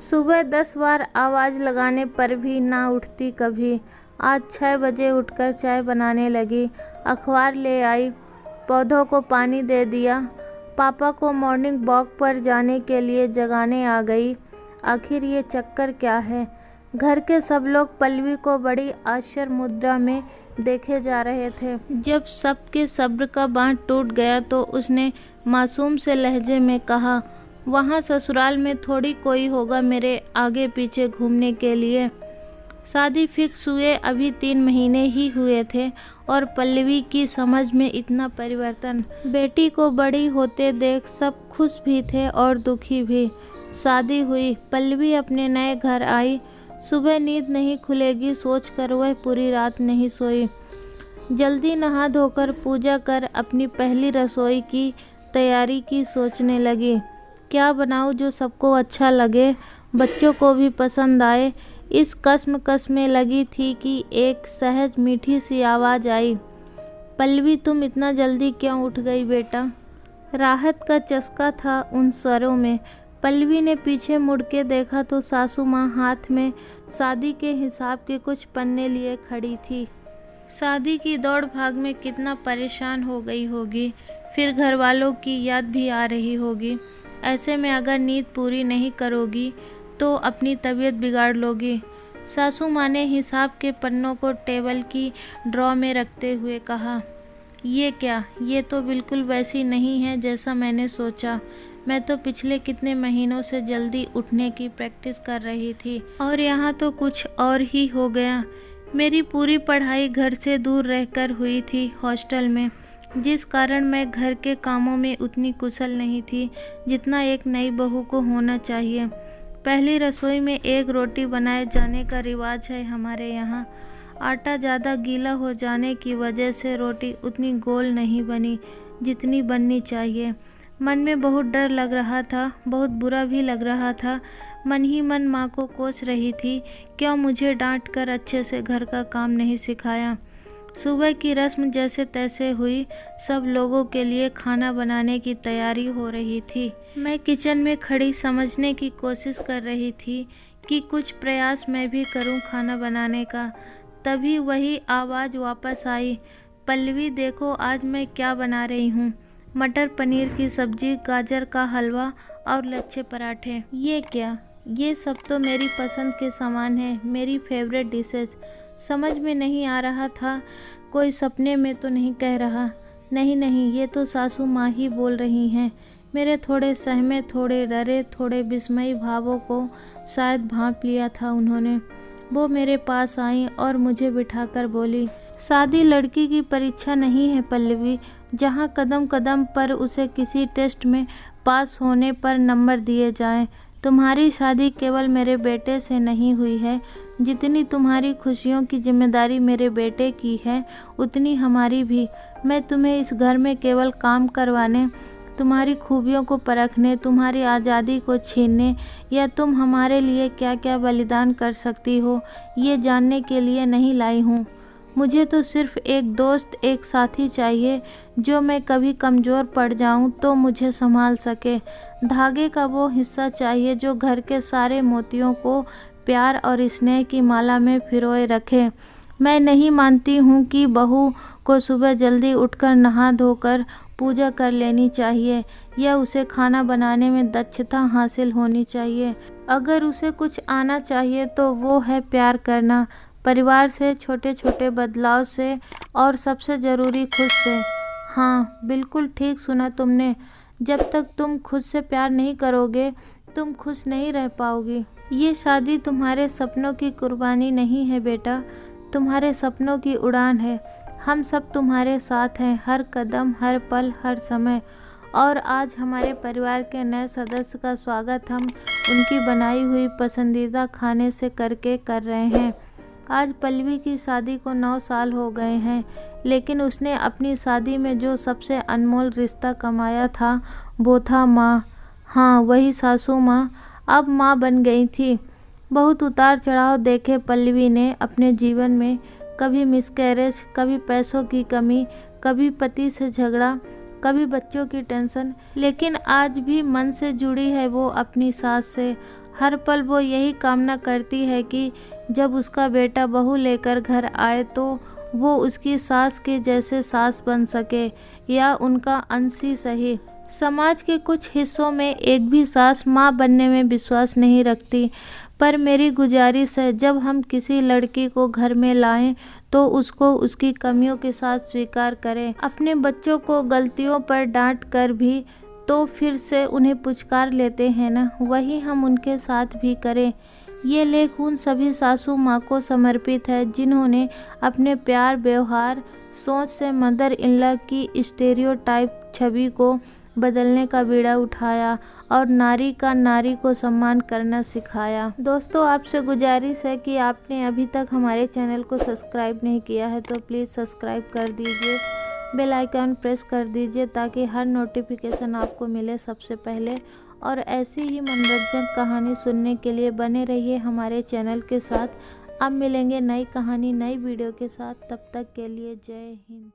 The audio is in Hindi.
सुबह 10 बार आवाज़ लगाने पर भी ना उठती कभी। आज 6 बजे उठकर चाय बनाने लगी, अखबार ले आई, पौधों को पानी दे दिया, पापा को मॉर्निंग वॉक पर जाने के लिए जगाने आ गई। आखिर ये चक्कर क्या है? घर के सब लोग पल्लवी को बड़ी आश्चर्य मुद्रा में देखे जा रहे थे। जब सबके सब्र का बांध टूट गया तो उसने मासूम से लहजे में कहा, वहाँ ससुराल में थोड़ी कोई होगा मेरे आगे पीछे घूमने के लिए। शादी फिक्स हुए अभी 3 महीने ही हुए थे और पल्लवी की समझ में इतना परिवर्तन। बेटी को बड़ी होते देख सब खुश भी थे और दुखी भी। शादी हुई, पल्लवी अपने नए घर आई। सुबह नींद नहीं खुलेगी सोचकर वह पूरी रात नहीं सोई। जल्दी नहा धोकर पूजा कर अपनी पहली रसोई की तैयारी की सोचने लगी। क्या बनाऊं जो सबको अच्छा लगे, बच्चों को भी पसंद आए। इस कश्मकश में लगी थी कि एक सहज मीठी सी आवाज़ आई, पल्लवी तुम इतना जल्दी क्यों उठ गई बेटा? राहत का चस्का था उन स्वरों में। पल्लवी ने पीछे मुड़ के देखा तो सासू माँ हाथ में शादी के हिसाब के कुछ पन्ने लिए खड़ी थी। शादी की दौड़ भाग में कितना परेशान हो गई होगी, फिर घर वालों की याद भी आ रही होगी। ऐसे में अगर नींद पूरी नहीं करोगी तो अपनी तबीयत बिगाड़ लोगी। सासू माँ ने हिसाब के पन्नों को टेबल की ड्रॉ में रखते हुए कहा, ये क्या? ये तो बिल्कुल वैसी नहीं है जैसा मैंने सोचा। मैं तो पिछले कितने महीनों से जल्दी उठने की प्रैक्टिस कर रही थी और यहाँ तो कुछ और ही हो गया। मेरी पूरी पढ़ाई घर से दूर रहकर हुई थी हॉस्टल में, जिस कारण मैं घर के कामों में उतनी कुशल नहीं थी जितना एक नई बहू को होना चाहिए। पहली रसोई में एक रोटी बनाए जाने का रिवाज है हमारे यहाँ। आटा ज़्यादा गीला हो जाने की वजह से रोटी उतनी गोल नहीं बनी जितनी बननी चाहिए। मन में बहुत डर लग रहा था, बहुत बुरा भी लग रहा था। मन ही मन माँ को कोस रही थी, क्यों मुझे डांट कर अच्छे से घर का काम नहीं सिखाया। सुबह की रस्म जैसे तैसे हुई, सब लोगों के लिए खाना बनाने की तैयारी हो रही थी। मैं किचन में खड़ी समझने की कोशिश कर रही थी कि कुछ प्रयास मैं भी करूं खाना बनाने का। तभी वही आवाज़ वापस आई, पल्लवी देखो आज मैं क्या बना रही हूँ। मटर पनीर की सब्जी, गाजर का हलवा और लच्छे पराठे। ये क्या? ये सब तो मेरी पसंद के सामान है, मेरी फेवरेट डिशेस। समझ में नहीं आ रहा था कोई सपने में तो नहीं कह रहा। नहीं नहीं, ये तो सासू माँ ही बोल रही हैं। मेरे थोड़े सहमे, थोड़े डरे, थोड़े विस्मयी भावों को शायद भांप लिया था उन्होंने। वो मेरे पास आई और मुझे बिठाकर बोली, शादी लड़की की परीक्षा नहीं है पल्लवी, जहाँ कदम कदम पर उसे किसी टेस्ट में पास होने पर नंबर दिए जाएं। तुम्हारी शादी केवल मेरे बेटे से नहीं हुई है, जितनी तुम्हारी खुशियों की जिम्मेदारी मेरे बेटे की है उतनी हमारी भी। मैं तुम्हें इस घर में केवल काम करवाने, तुम्हारी खूबियों को परखने, तुम्हारी आज़ादी को छीनने या तुम हमारे लिए क्या क्या बलिदान कर सकती हो ये जानने के लिए नहीं लाई हूँ। मुझे तो सिर्फ एक दोस्त, एक साथी चाहिए जो मैं कभी कमज़ोर पड़ जाऊँ तो मुझे संभाल सके। धागे का वो हिस्सा चाहिए जो घर के सारे मोतियों को प्यार और स्नेह की माला में पिरोए रखे। मैं नहीं मानती हूँ कि बहू को सुबह जल्दी उठकर नहा धोकर पूजा कर लेनी चाहिए या उसे खाना बनाने में दक्षता हासिल होनी चाहिए। अगर उसे कुछ आना चाहिए तो वो है प्यार करना, परिवार से, छोटे छोटे बदलाव से और सबसे ज़रूरी खुद से। हाँ, बिल्कुल ठीक सुना तुमने। जब तक तुम खुद से प्यार नहीं करोगे तुम खुश नहीं रह पाओगी। ये शादी तुम्हारे सपनों की कुर्बानी नहीं है बेटा, तुम्हारे सपनों की उड़ान है। हम सब तुम्हारे साथ हैं, हर कदम, हर पल, हर समय। और आज हमारे परिवार के नए सदस्य का स्वागत हम उनकी बनाई हुई पसंदीदा खाने से करके कर रहे हैं। आज पल्लवी की शादी को 9 साल हो गए हैं, लेकिन उसने अपनी शादी में जो सबसे अनमोल रिश्ता कमाया था वो था माँ। हाँ, वही सासू माँ अब माँ बन गई थी। बहुत उतार चढ़ाव देखे पल्लवी ने अपने जीवन में, कभी मिसकैरेज, कभी पैसों की कमी, कभी पति से झगड़ा, कभी बच्चों की टेंशन, लेकिन आज भी मन से जुड़ी है वो अपनी सास से। हर पल वो यही कामना करती है कि जब उसका बेटा बहू लेकर घर आए तो वो उसकी सास के जैसे सास बन सके, या उनका अंश ही सही। समाज के कुछ हिस्सों में एक भी सास माँ बनने में विश्वास नहीं रखती, पर मेरी गुजारिश है जब हम किसी लड़की को घर में लाएं तो उसको उसकी कमियों के साथ स्वीकार करें। अपने बच्चों को गलतियों पर डांट कर भी तो फिर से उन्हें पुचकार लेते हैं ना, वही हम उनके साथ भी करें। ये लेख उन सभी सासू माँ को समर्पित है जिन्होंने अपने प्यार, व्यवहार, सोच से मदर इन लॉ की स्टेरियोटाइप छवि को बदलने का बीड़ा उठाया और नारी का नारी को सम्मान करना सिखाया। दोस्तों, आपसे गुजारिश है कि आपने अभी तक हमारे चैनल को सब्सक्राइब नहीं किया है तो प्लीज़ सब्सक्राइब कर दीजिए, बेल आइकन प्रेस कर दीजिए ताकि हर नोटिफिकेशन आपको मिले सबसे पहले। और ऐसी ही मनोरंजक कहानी सुनने के लिए बने रहिए हमारे चैनल के साथ। अब मिलेंगे नई कहानी, नई वीडियो के साथ। तब तक के लिए जय हिंद।